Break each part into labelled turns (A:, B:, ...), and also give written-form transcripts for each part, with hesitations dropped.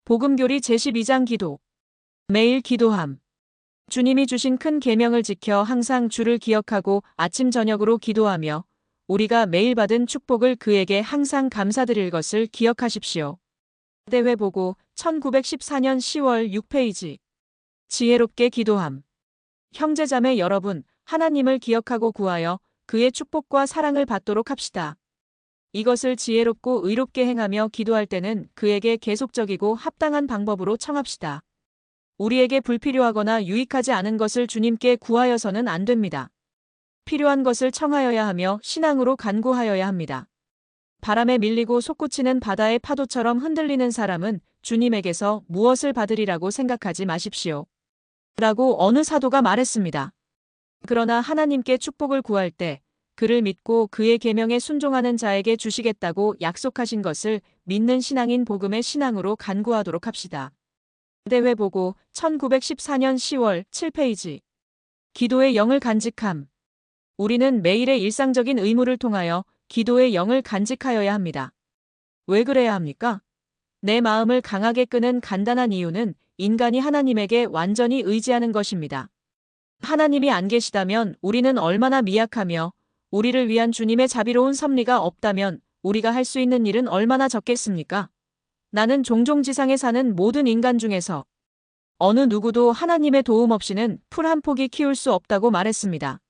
A: 복음교리 제12장 기도. 매일 기도함. 주님이 주신 큰 계명을 지켜 항상 주를 기억하고 아침 저녁으로 기도하며 우리가 매일 받은 축복을 그에게 항상 감사드릴 것을 기억하십시오. 대회보고 1914년 10월 6페이지. 지혜롭게 기도함. 형제자매 여러분, 하나님을 기억하고 구하여 그의 축복과 사랑을 받도록 합시다. 이것을 지혜롭고 의롭게 행하며 기도할 때는 그에게 계속적이고 합당한 방법으로 청합시다. 우리에게 불필요하거나 유익하지 않은 것을 주님께 구하여서는 안 됩니다. 필요한 것을 청하여야 하며 신앙으로 간구하여야 합니다. 바람에 밀리고 솟구치는 바다의 파도처럼 흔들리는 사람은 주님에게서 무엇을 받으리라고 생각하지 마십시오. 라고 어느 사도가 말했습니다. 그러나 하나님께 축복을 구할 때 그를 믿고 그의 계명에 순종하는 자에게 주시겠다고 약속하신 것을 믿는 신앙인 복음의 신앙으로 간구하도록 합시다. 대회보고 1914년 10월 7페이지. 기도의 영을 간직함. 우리는 매일의 일상적인 의무를 통하여 기도의 영을 간직하여야 합니다. 왜 그래야 합니까? 내 마음을 강하게 끄는 간단한 이유는 인간이 하나님에게 완전히 의지하는 것입니다. 하나님이 안 계시다면 우리는 얼마나 미약하며 우리를 위한 주님의 자비로운 섭리가 없다면 우리가 할 수 있는 일은 얼마나 적겠습니까? 나는 종종 지상에 사는 모든 인간 중에서 어느 누구도 하나님의 도움 없이는 풀 한 포기 키울 수 없다고 말했습니다.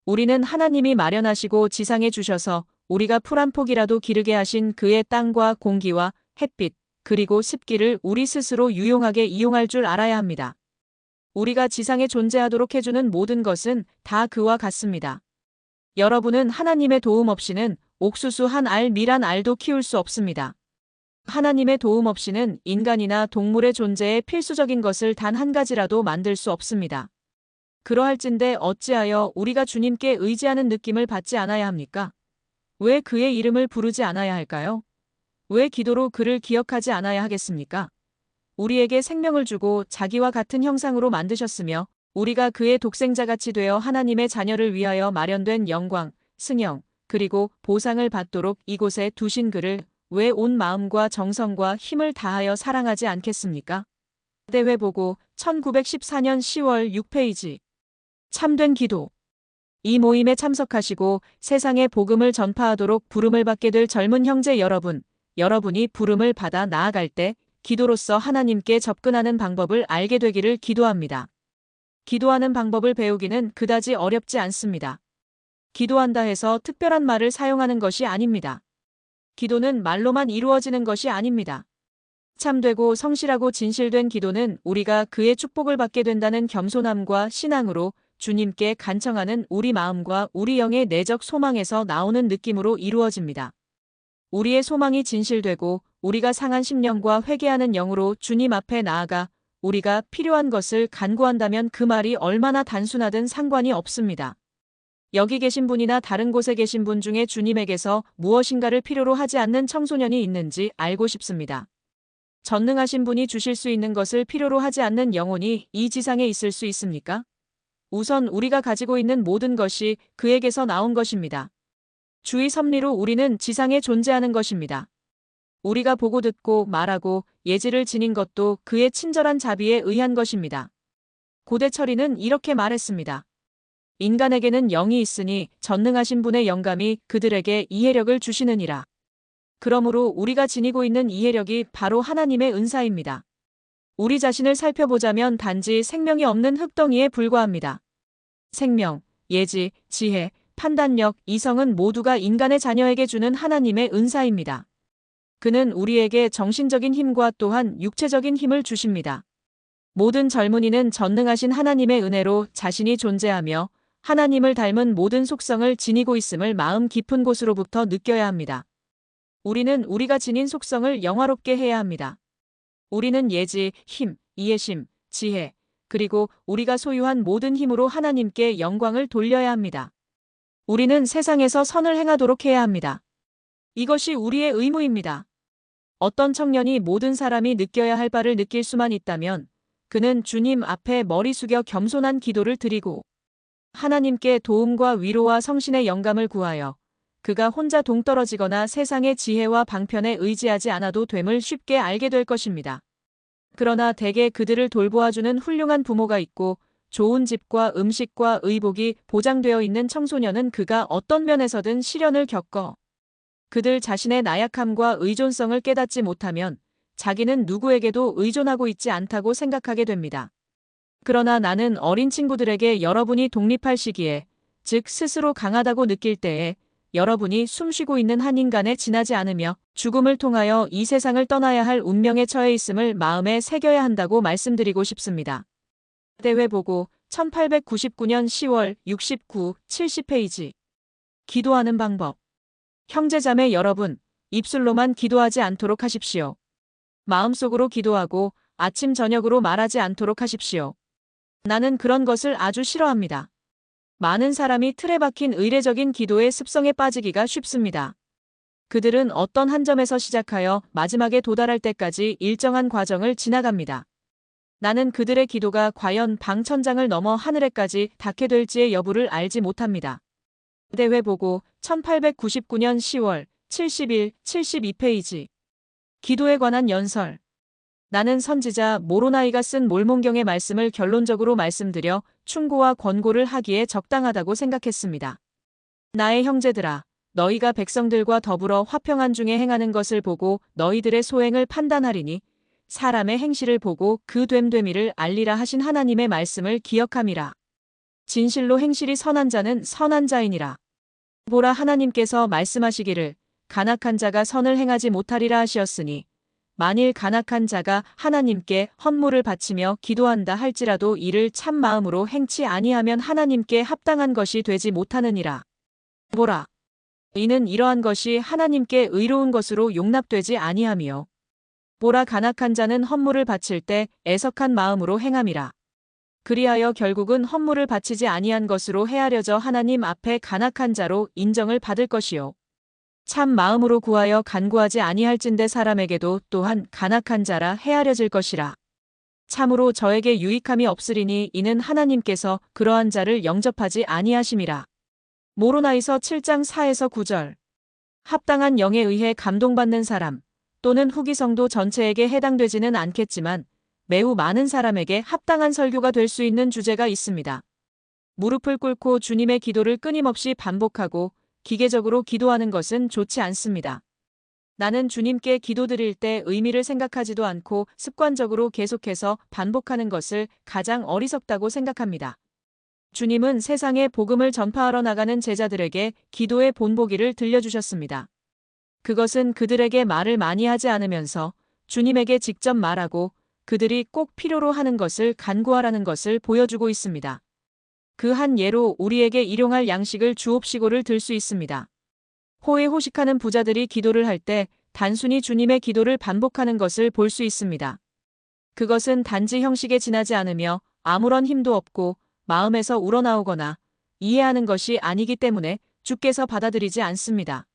A: 우리는 하나님이 마련하시고 지상에 주셔서 우리가 풀 한 포기라도 기르게 하신 그의 땅과 공기와 햇빛, 그리고 습기를 우리 스스로 유용하게 이용할 줄 알아야 합니다. 우리가 지상에 존재하도록 해주는 모든 것은 다 그와 같습니다. 여러분은 하나님의 도움 없이는 옥수수 한 알, 밀 한 알도 키울 수 없습니다. 하나님의 도움 없이는 인간이나 동물의 존재에 필수적인 것을 단 한 가지라도 만들 수 없습니다. 그러할진대 어찌하여 우리가 주님께 의지하는 느낌을 받지 않아야 합니까? 왜 그의 이름을 부르지 않아야 할까요? 왜 기도로 그를 기억하지 않아야 하겠습니까? 우리에게 생명을 주고 자기와 같은 형상으로 만드셨으며 우리가 그의 독생자같이 되어 하나님의 자녀를 위하여 마련된 영광, 승영, 그리고 보상을 받도록 이곳에 두신 그를 왜 온 마음과 정성과 힘을 다하여 사랑하지 않겠습니까? 대회보고 1914년 10월 6페이지. 참된 기도. 이 모임에 참석하시고 세상에 복음을 전파하도록 부름을 받게 될 젊은 형제 여러분, 여러분이 부름을 받아 나아갈 때 기도로서 하나님께 접근하는 방법을 알게 되기를 기도합니다. 기도하는 방법을 배우기는 그다지 어렵지 않습니다. 기도한다 해서 특별한 말을 사용하는 것이 아닙니다. 기도는 말로만 이루어지는 것이 아닙니다. 참되고 성실하고 진실된 기도는 우리가 그의 축복을 받게 된다는 겸손함과 신앙으로 주님께 간청하는 우리 마음과 우리 영의 내적 소망에서 나오는 느낌으로 이루어집니다. 우리의 소망이 진실되고 우리가 상한 심령과 회개하는 영으로 주님 앞에 나아가 우리가 필요한 것을 간구한다면 그 말이 얼마나 단순하든 상관이 없습니다. 여기 계신 분이나 다른 곳에 계신 분 중에 주님에게서 무엇인가를 필요로 하지 않는 청소년이 있는지 알고 싶습니다. 전능하신 분이 주실 수 있는 것을 필요로 하지 않는 영혼이 이 지상에 있을 수 있습니까? 우선 우리가 가지고 있는 모든 것이 그에게서 나온 것입니다. 주의 섭리로 우리는 지상에 존재하는 것입니다. 우리가 보고 듣고 말하고 예지를 지닌 것도 그의 친절한 자비에 의한 것입니다. 고대철이는 이렇게 말했습니다. 인간에게는 영이 있으니 전능하신 분의 영감이 그들에게 이해력을 주시느니라. 그러므로 우리가 지니고 있는 이해력이 바로 하나님의 은사입니다. 우리 자신을 살펴보자면 단지 생명이 없는 흙덩이에 불과합니다. 생명, 예지, 지혜, 판단력, 이성은 모두가 인간의 자녀에게 주는 하나님의 은사입니다. 그는 우리에게 정신적인 힘과 또한 육체적인 힘을 주십니다. 모든 젊은이는 전능하신 하나님의 은혜로 자신이 존재하며 하나님을 닮은 모든 속성을 지니고 있음을 마음 깊은 곳으로부터 느껴야 합니다. 우리는 우리가 지닌 속성을 영화롭게 해야 합니다. 우리는 예지, 힘, 이해심, 지혜, 그리고 우리가 소유한 모든 힘으로 하나님께 영광을 돌려야 합니다. 우리는 세상에서 선을 행하도록 해야 합니다. 이것이 우리의 의무입니다. 어떤 청년이 모든 사람이 느껴야 할 바를 느낄 수만 있다면 그는 주님 앞에 머리 숙여 겸손한 기도를 드리고 하나님께 도움과 위로와 성신의 영감을 구하여 그가 혼자 동떨어지거나 세상의 지혜와 방편에 의지하지 않아도 됨을 쉽게 알게 될 것입니다. 그러나 대개 그들을 돌보아주는 훌륭한 부모가 있고 좋은 집과 음식과 의복이 보장되어 있는 청소년은 그가 어떤 면에서든 시련을 겪어 그들 자신의 나약함과 의존성을 깨닫지 못하면 자기는 누구에게도 의존하고 있지 않다고 생각하게 됩니다. 그러나 나는 어린 친구들에게 여러분이 독립할 시기에, 즉 스스로 강하다고 느낄 때에 여러분이 숨쉬고 있는 한 인간에 지나지 않으며 죽음을 통하여 이 세상을 떠나야 할 운명에 처해 있음을 마음에 새겨야 한다고 말씀드리고 싶습니다. 대회보고 1899년 10월 69, 70페이지. 기도하는 방법. 형제자매 여러분, 입술로만 기도하지 않도록 하십시오. 마음속으로 기도하고 아침 저녁으로 말하지 않도록 하십시오. 나는 그런 것을 아주 싫어합니다. 많은 사람이 틀에 박힌 의례적인 기도의 습성에 빠지기가 쉽습니다. 그들은 어떤 한 점에서 시작하여 마지막에 도달할 때까지 일정한 과정을 지나갑니다. 나는 그들의 기도가 과연 방천장을 넘어 하늘에까지 닿게 될지의 여부를 알지 못합니다. 대회보고 1899년 10월 71, 72페이지. 기도에 관한 연설. 나는 선지자 모로나이가 쓴 몰몬경의 말씀을 결론적으로 말씀드려 충고와 권고를 하기에 적당하다고 생각했습니다. 나의 형제들아, 너희가 백성들과 더불어 화평한 중에 행하는 것을 보고 너희들의 소행을 판단하리니 사람의 행실을 보고 그 됨됨이를 알리라 하신 하나님의 말씀을 기억함이라. 진실로 행실이 선한 자는 선한 자이니라. 보라, 하나님께서 말씀하시기를 간악한 자가 선을 행하지 못하리라 하시었으니 만일 간악한 자가 하나님께 헌물을 바치며 기도한다 할지라도 이를 참 마음으로 행치 아니하면 하나님께 합당한 것이 되지 못하느니라. 보라, 이는 이러한 것이 하나님께 의로운 것으로 용납되지 아니하며 보라, 간악한 자는 헌물을 바칠 때 애석한 마음으로 행함이라. 그리하여 결국은 헌물을 바치지 아니한 것으로 헤아려져 하나님 앞에 간악한 자로 인정을 받을 것이요. 참 마음으로 구하여 간구하지 아니할진대 사람에게도 또한 간악한 자라 헤아려질 것이라. 참으로 저에게 유익함이 없으리니 이는 하나님께서 그러한 자를 영접하지 아니하심이라. 모로나이서 7장 4에서 9절. 합당한 영에 의해 감동받는 사람 또는 후기성도 전체에게 해당되지는 않겠지만 매우 많은 사람에게 합당한 설교가 될 수 있는 주제가 있습니다. 무릎을 꿇고 주님의 기도를 끊임없이 반복하고 기계적으로 기도하는 것은 좋지 않습니다. 나는 주님께 기도드릴 때 의미를 생각하지도 않고 습관적으로 계속해서 반복하는 것을 가장 어리석다고 생각합니다. 주님은 세상에 복음을 전파하러 나가는 제자들에게 기도의 본보기를 들려주셨습니다. 그것은 그들에게 말을 많이 하지 않으면서 주님에게 직접 말하고 그들이 꼭 필요로 하는 것을 간구하라는 것을 보여주고 있습니다. 그 한 예로 우리에게 일용할 양식을 주옵시고를 들 수 있습니다. 호의호식하는 부자들이 기도를 할 때 단순히 주님의 기도를 반복하는 것을 볼 수 있습니다. 그것은 단지 형식에 지나지 않으며 아무런 힘도 없고 마음에서 우러나오거나 이해하는 것이 아니기 때문에 주께서 받아들이지 않습니다.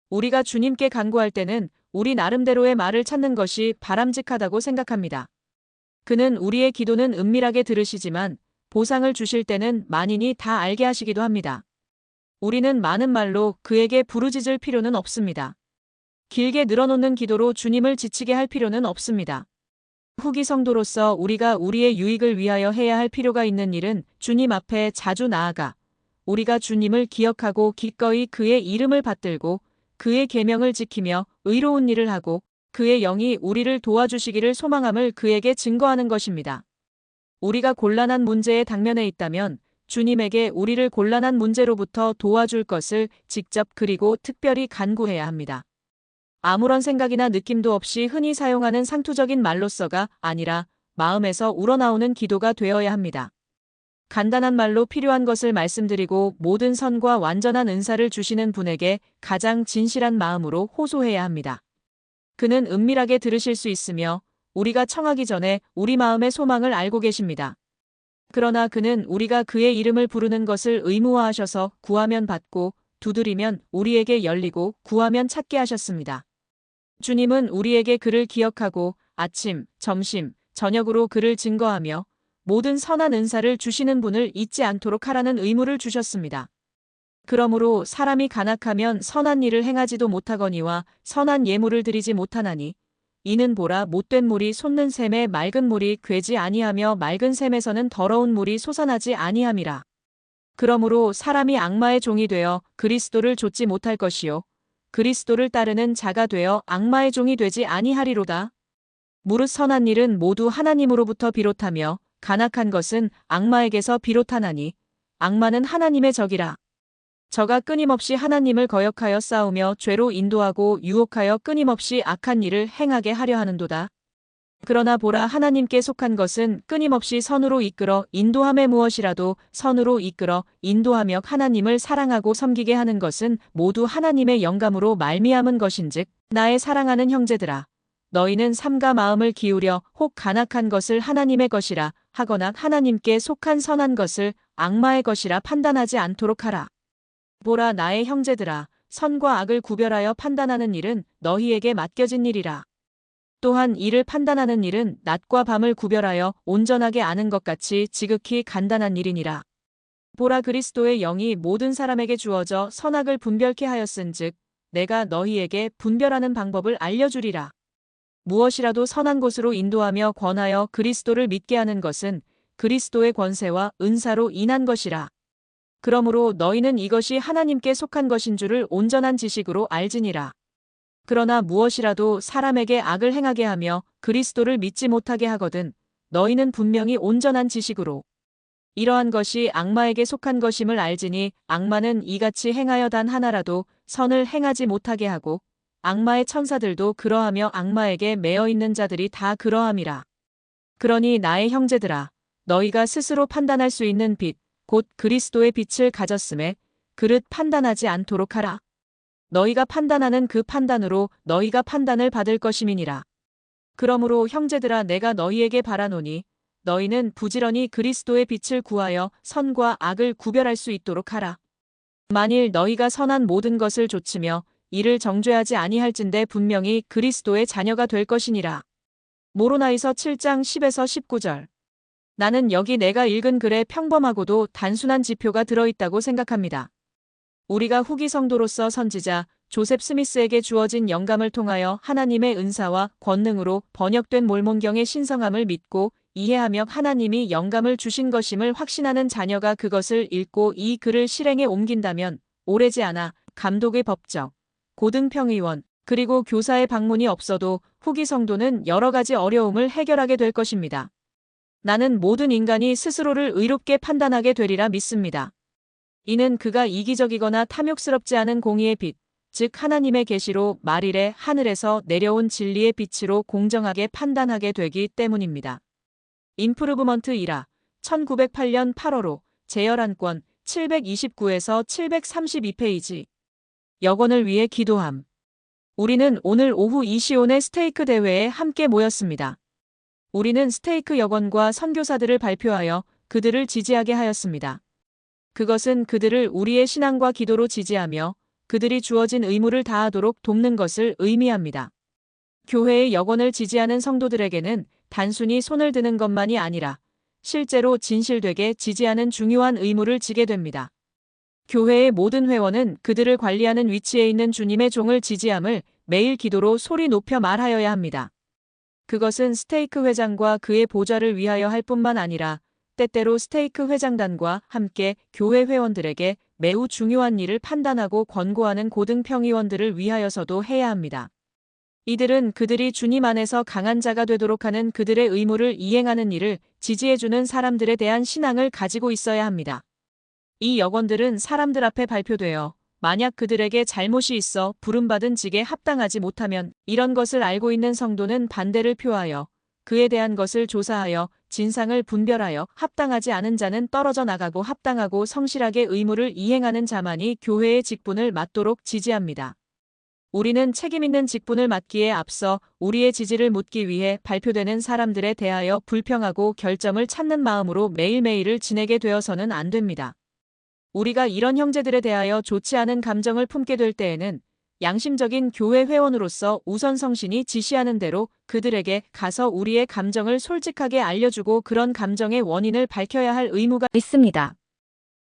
A: 우리가 주님께 간구할 때는 우리 나름대로의 말을 찾는 것이 바람직하다고 생각합니다. 그는 우리의 기도는 은밀하게 들으시지만 보상을 주실 때는 만인이 다 알게 하시기도 합니다. 우리는 많은 말로 그에게 부르짖을 필요는 없습니다. 길게 늘어놓는 기도로 주님을 지치게 할 필요는 없습니다. 후기 성도로서 우리가 우리의 유익을 위하여 해야 할 필요가 있는 일은 주님 앞에 자주 나아가 우리가 주님을 기억하고 기꺼이 그의 이름을 받들고 그의 계명을 지키며 의로운 일을 하고 그의 영이 우리를 도와주시기를 소망함을 그에게 증거하는 것입니다. 우리가 곤란한 문제에 당면해 있다면 주님에게 우리를 곤란한 문제로부터 도와줄 것을 직접 그리고 특별히 간구해야 합니다. 아무런 생각이나 느낌도 없이 흔히 사용하는 상투적인 말로서가 아니라 마음에서 우러나오는 기도가 되어야 합니다. 간단한 말로 필요한 것을 말씀드리고 모든 선과 완전한 은사를 주시는 분에게 가장 진실한 마음으로 호소해야 합니다. 그는 은밀하게 들으실 수 있으며 우리가 청하기 전에 우리 마음의 소망을 알고 계십니다. 그러나 그는 우리가 그의 이름을 부르는 것을 의무화하셔서 구하면 받고 두드리면 우리에게 열리고 구하면 찾게 하셨습니다. 주님은 우리에게 그를 기억하고 아침, 점심, 저녁으로 그를 증거하며 모든 선한 은사를 주시는 분을 잊지 않도록 하라는 의무를 주셨습니다. 그러므로 사람이 간악하면 선한 일을 행하지도 못하거니와 선한 예물을 드리지 못하나니 이는 보라 못된 물이 솟는 샘에 맑은 물이 괴지 아니하며 맑은 샘에서는 더러운 물이 솟아나지 아니함이라. 그러므로 사람이 악마의 종이 되어 그리스도를 좇지 못할 것이요 그리스도를 따르는 자가 되어 악마의 종이 되지 아니하리로다. 무릇 선한 일은 모두 하나님으로부터 비롯하며 간악한 것은 악마에게서 비롯하나니 악마는 하나님의 적이라. 저가 끊임없이 하나님을 거역하여 싸우며 죄로 인도하고 유혹하여 끊임없이 악한 일을 행하게 하려 하는도다. 그러나 보라 하나님께 속한 것은 끊임없이 선으로 이끌어 인도함에 무엇이라도 선으로 이끌어 인도하며 하나님을 사랑하고 섬기게 하는 것은 모두 하나님의 영감으로 말미암은 것인즉 나의 사랑하는 형제들아 너희는 삼가 마음을 기울여 혹 간악한 것을 하나님의 것이라 하거나 하나님께 속한 선한 것을 악마의 것이라 판단하지 않도록 하라. 보라 나의 형제들아 선과 악을 구별하여 판단하는 일은 너희에게 맡겨진 일이라. 또한 이를 판단하는 일은 낮과 밤을 구별하여 온전하게 아는 것 같이 지극히 간단한 일이니라. 보라 그리스도의 영이 모든 사람에게 주어져 선악을 분별케 하였은즉 내가 너희에게 분별하는 방법을 알려주리라. 무엇이라도 선한 곳으로 인도하며 권하여 그리스도를 믿게 하는 것은 그리스도의 권세와 은사로 인한 것이라. 그러므로 너희는 이것이 하나님께 속한 것인 줄을 온전한 지식으로 알지니라. 그러나 무엇이라도 사람에게 악을 행하게 하며 그리스도를 믿지 못하게 하거든 너희는 분명히 온전한 지식으로 이러한 것이 악마에게 속한 것임을 알지니 악마는 이같이 행하여 단 하나라도 선을 행하지 못하게 하고 악마의 천사들도 그러하며 악마에게 매어 있는 자들이 다 그러함이라. 그러니 나의 형제들아 너희가 스스로 판단할 수 있는 빛 곧 그리스도의 빛을 가졌음에 그릇 판단하지 않도록 하라. 너희가 판단하는 그 판단으로 너희가 판단을 받을 것임이니라. 그러므로 형제들아 내가 너희에게 바라노니 너희는 부지런히 그리스도의 빛을 구하여 선과 악을 구별할 수 있도록 하라. 만일 너희가 선한 모든 것을 좇으며 이를 정죄하지 아니할진대 분명히 그리스도의 자녀가 될 것이니라. 모로나이서 7장 10에서 19절. 나는 여기 내가 읽은 글에 평범하고도 단순한 지표가 들어있다고 생각합니다. 우리가 후기 성도로서 선지자 조셉 스미스에게 주어진 영감을 통하여 하나님의 은사와 권능으로 번역된 몰몬경의 신성함을 믿고 이해하며 하나님이 영감을 주신 것임을 확신하는 자녀가 그것을 읽고 이 글을 실행에 옮긴다면 오래지 않아 감독의 법정, 고등평의원, 그리고 교사의 방문이 없어도 후기 성도는 여러 가지 어려움을 해결하게 될 것입니다. 나는 모든 인간이 스스로를 의롭게 판단하게 되리라 믿습니다. 이는 그가 이기적이거나 탐욕스럽지 않은 공의의 빛, 즉 하나님의 계시로 말일에 하늘에서 내려온 진리의 빛으로 공정하게 판단하게 되기 때문입니다. 임프루브먼트 1화 1908년 8월호 제열한권 729에서 732페이지 여건을 위해 기도함. 우리는 오늘 오후 이시온의 스테이크 대회에 함께 모였습니다. 우리는 스테이크 여건과 선교사들을 발표하여 그들을 지지하게 하였습니다. 그것은 그들을 우리의 신앙과 기도로 지지하며 그들이 주어진 의무를 다하도록 돕는 것을 의미합니다. 교회의 여건을 지지하는 성도들에게는 단순히 손을 드는 것만이 아니라 실제로 진실되게 지지하는 중요한 의무를 지게 됩니다. 교회의 모든 회원은 그들을 관리하는 위치에 있는 주님의 종을 지지함을 매일 기도로 소리 높여 말하여야 합니다. 그것은 스테이크 회장과 그의 보좌를 위하여 할 뿐만 아니라 때때로 스테이크 회장단과 함께 교회 회원들에게 매우 중요한 일을 판단하고 권고하는 고등평의원들을 위하여서도 해야 합니다. 이들은 그들이 주님 안에서 강한 자가 되도록 하는 그들의 의무를 이행하는 일을 지지해주는 사람들에 대한 신앙을 가지고 있어야 합니다. 이 여건들은 사람들 앞에 발표되어 만약 그들에게 잘못이 있어 부름받은 직에 합당하지 못하면 이런 것을 알고 있는 성도는 반대를 표하여 그에 대한 것을 조사하여 진상을 분별하여 합당하지 않은 자는 떨어져 나가고 합당하고 성실하게 의무를 이행하는 자만이 교회의 직분을 맡도록 지지합니다. 우리는 책임있는 직분을 맡기에 앞서 우리의 지지를 묻기 위해 발표되는 사람들에 대하여 불평하고 결점을 찾는 마음으로 매일매일을 지내게 되어서는 안 됩니다. 우리가 이런 형제들에 대하여 좋지 않은 감정을 품게 될 때에는 양심적인 교회 회원으로서 우선 성신이 지시하는 대로 그들에게 가서 우리의 감정을 솔직하게 알려주고 그런 감정의 원인을 밝혀야 할 의무가 있습니다.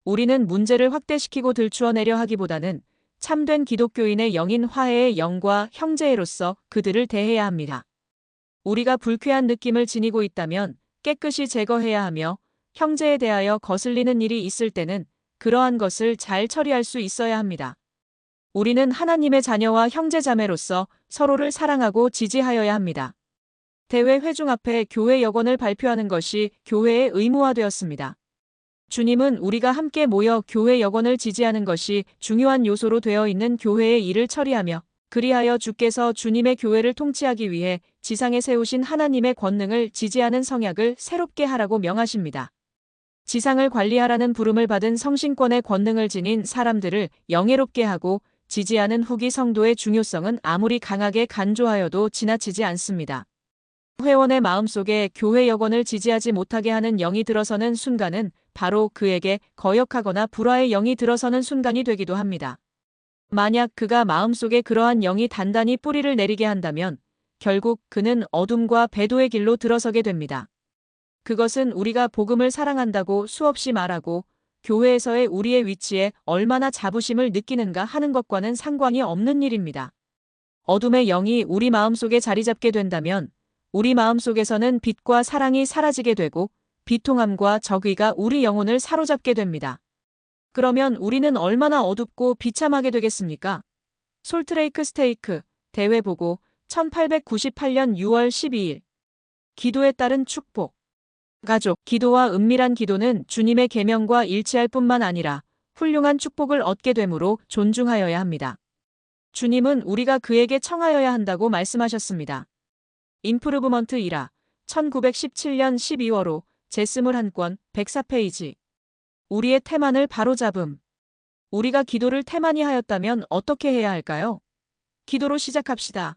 A: 우리는 문제를 확대시키고 들추어내려 하기보다는 참된 기독교인의 영인 화해의 영과 형제애로서 그들을 대해야 합니다. 우리가 불쾌한 느낌을 지니고 있다면 깨끗이 제거해야 하며 형제에 대하여 거슬리는 일이 있을 때는 그러한 것을 잘 처리할 수 있어야 합니다. 우리는 하나님의 자녀와 형제자매로서 서로를 사랑하고 지지하여야 합니다. 대회 회중 앞에 교회 여건을 발표하는 것이 교회의 의무화되었습니다. 주님은 우리가 함께 모여 교회 여건을 지지하는 것이 중요한 요소로 되어 있는 교회의 일을 처리하며 그리하여 주께서 주님의 교회를 통치하기 위해 지상에 세우신 하나님의 권능을 지지하는 성약을 새롭게 하라고 명하십니다. 지상을 관리하라는 부름을 받은 성신권의 권능을 지닌 사람들을 영예롭게 하고 지지하는 후기 성도의 중요성은 아무리 강하게 간조하여도 지나치지 않습니다. 회원의 마음속에 교회 여건을 지지하지 못하게 하는 영이 들어서는 순간은 바로 그에게 거역하거나 불화의 영이 들어서는 순간이 되기도 합니다. 만약 그가 마음속에 그러한 영이 단단히 뿌리를 내리게 한다면 결국 그는 어둠과 배도의 길로 들어서게 됩니다. 그것은 우리가 복음을 사랑한다고 수없이 말하고 교회에서의 우리의 위치에 얼마나 자부심을 느끼는가 하는 것과는 상관이 없는 일입니다. 어둠의 영이 우리 마음속에 자리 잡게 된다면 우리 마음속에서는 빛과 사랑이 사라지게 되고 비통함과 적의가 우리 영혼을 사로잡게 됩니다. 그러면 우리는 얼마나 어둡고 비참하게 되겠습니까? 솔트레이크 스테이크 대회 보고 1898년 6월 12일 기도에 따른 축복. 가족, 기도와 은밀한 기도는 주님의 계명과 일치할 뿐만 아니라 훌륭한 축복을 얻게 되므로 존중하여야 합니다. 주님은 우리가 그에게 청하여야 한다고 말씀하셨습니다. 임프루브먼트 1화 1917년 12월호 제21권 104페이지. 우리의 태만을 바로잡음. 우리가 기도를 태만히 하였다면 어떻게 해야 할까요? 기도로 시작합시다.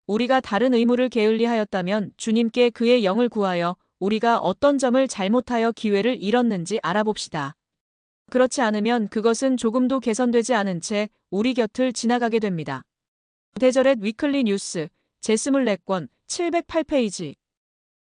A: 우리가 다른 의무를 게을리하였다면 주님께 그의 영을 구하여 우리가 어떤 점을 잘못하여 기회를 잃었는지 알아봅시다. 그렇지 않으면 그것은 조금도 개선되지 않은 채 우리 곁을 지나가게 됩니다. 데저렛 위클리 뉴스 제24권 708페이지.